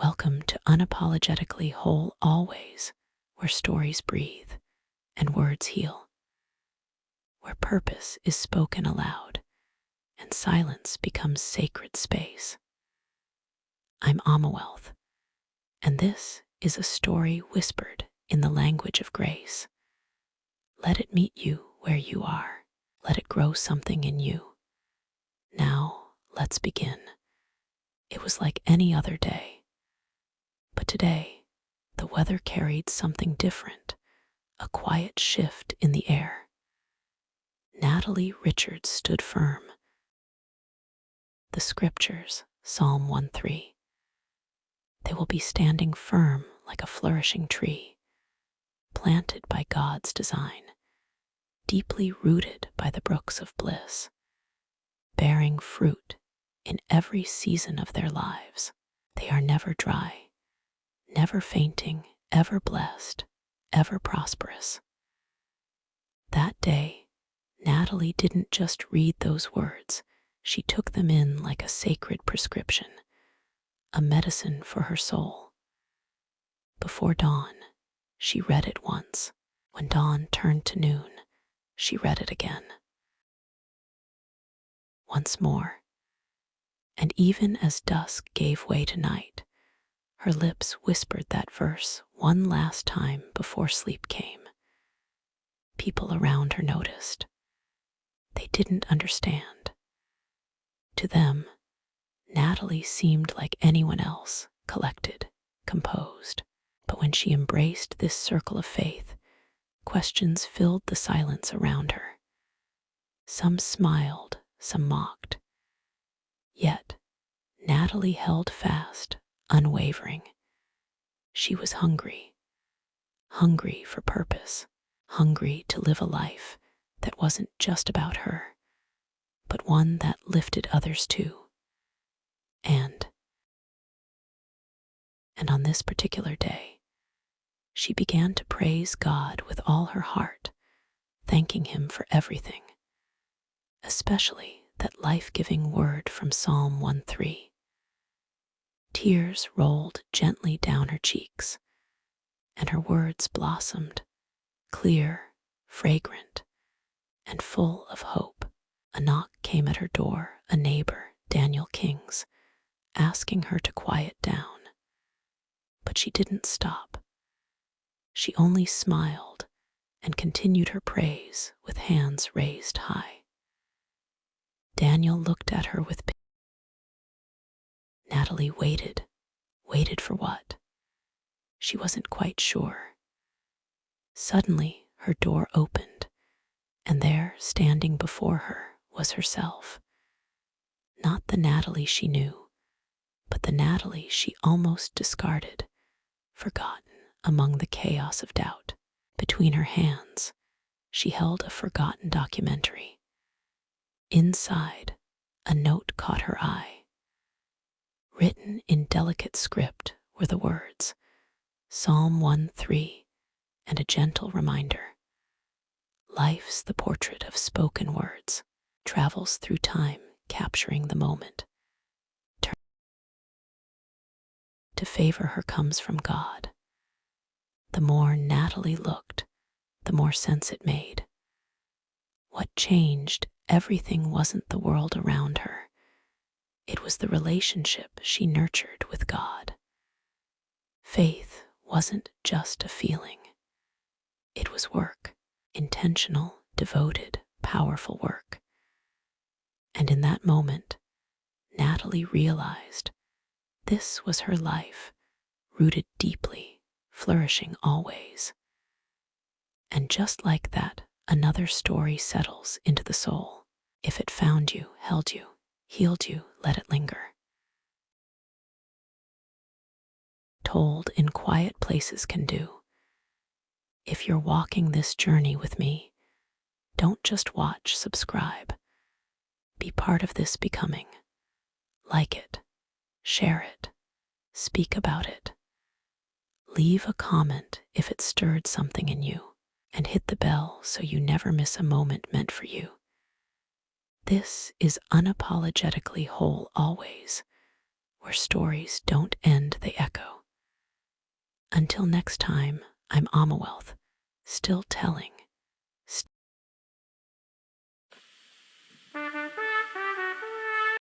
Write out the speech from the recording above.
Welcome to Unapologetically Whole Always, where stories breathe and words heal, where purpose is spoken aloud and silence becomes sacred space. I'm Wealth, and this is a story whispered in the language of grace. Let it meet you where you are. Let it grow something in you. Now, let's begin. It was like any other day. But today, the weather carried something different, a quiet shift in the air. Natalie Richards stood firm. The scriptures, Psalm 1:3. They will be standing firm like a flourishing tree, planted by God's design, deeply rooted by the brooks of bliss, bearing fruit in every season of their lives. They are never dry, never fainting, ever blessed, ever prosperous. That day, Natalie didn't just read those words, she took them in like a sacred prescription, a medicine for her soul. Before dawn, she read it once. When dawn turned to noon, she read it again. Once more, and even as dusk gave way to night, her lips whispered that verse one last time before sleep came. People around her noticed. They didn't understand. To them, Natalie seemed like anyone else, collected, composed. But when she embraced this circle of faith, questions filled the silence around her. Some smiled, some mocked. Yet, Natalie held fast, unwavering. She was hungry for purpose, hungry to live a life that wasn't just about her, but one that lifted others too. And on this particular day, she began to praise God with all her heart, thanking Him for everything, especially that life-giving word from Psalm 1:3. Tears rolled gently down her cheeks, and her words blossomed, clear, fragrant, and full of hope. A knock came at her door, a neighbor, Daniel King's, asking her to quiet down. But she didn't stop. She only smiled and continued her praise with hands raised high. Daniel looked at her with pity. Natalie waited for what? She wasn't quite sure. Suddenly, her door opened, and there, standing before her, was herself. Not the Natalie she knew, but the Natalie she almost discarded, forgotten among the chaos of doubt. Between her hands, she held a forgotten documentary. Inside, a note caught her eye. Written in delicate script were the words, Psalm 1:3, and a gentle reminder. Life's the portrait of spoken words, travels through time, capturing the moment. To favor her comes from God. The more Natalie looked, the more sense it made. What changed everything wasn't the world around her. It was the relationship she nurtured with God. Faith wasn't just a feeling. It was work, intentional, devoted, powerful work. And in that moment, Natalie realized this was her life, rooted deeply, flourishing always. And just like that, another story settles into the soul. If it found you, held you, healed you, let it linger. Told in quiet places can do. If you're walking this journey with me, don't just watch, subscribe. Be part of this becoming. Like it, share it, speak about it. Leave a comment if it stirred something in you, and hit the bell so you never miss a moment meant for you. This is Unapologetically Whole Always, where stories don't end, they echo. Until next time, I'm Ama Wealth, still telling